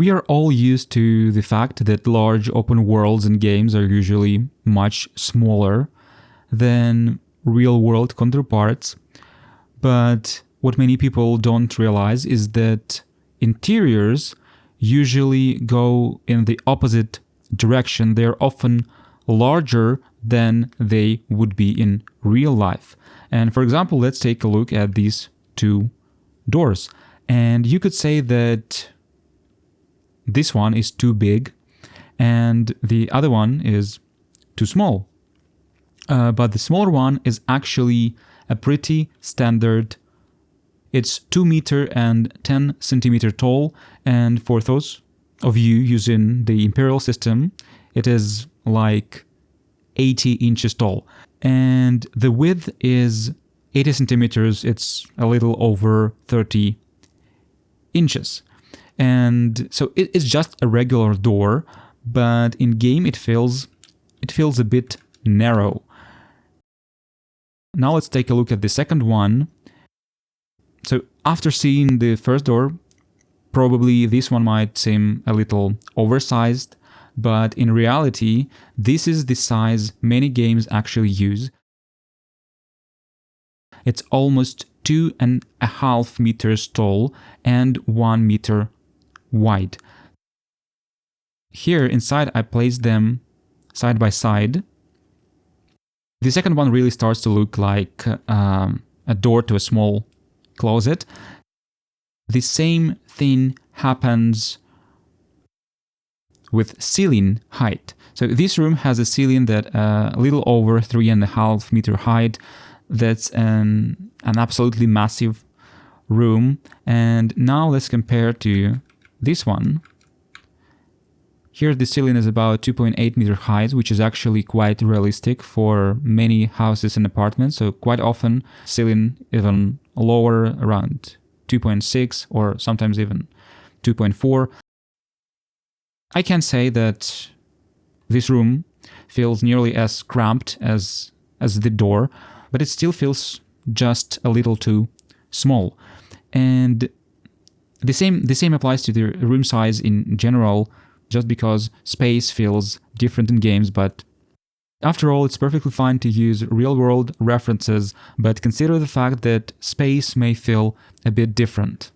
We are all used to the fact that large open worlds in games are usually much smaller than real-world counterparts, but what many people don't realize is that interiors usually go in the opposite direction. They're often larger than they would be in real life. And for example, let's take a look at these two doors. And you could say that this one is too big and the other one is too small. But the smaller one is actually a pretty standard. It's 2 meter and 10 centimeter tall. And for those of you using the Imperial system, it is like 80 inches tall. And the width is 80 centimeters. It's a little over 30 inches. And so it's just a regular door, but in game it feels a bit narrow. Now let's take a look at the second one. So after seeing the first door, probably this one might seem a little oversized, but in reality, this is the size many games actually use. It's almost 2.5 meters tall and 1 meter wide. Here inside I placed them side by side. The second one really starts to look like a door to a small closet. The same thing happens with ceiling height. So this room has a ceiling that a little over 3.5 meter height. That's an absolutely massive room. And now let's compare to this one. Here the ceiling is about 2.8 meter height, which is actually quite realistic for many houses and apartments. So quite often ceiling even lower, around 2.6 or sometimes even 2.4. I can say that this room feels nearly as cramped as the door, but it still feels just a little too small. And the same applies to the room size in general, just because space feels different in games, but after all, it's perfectly fine to use real-world references, but consider the fact that space may feel a bit different.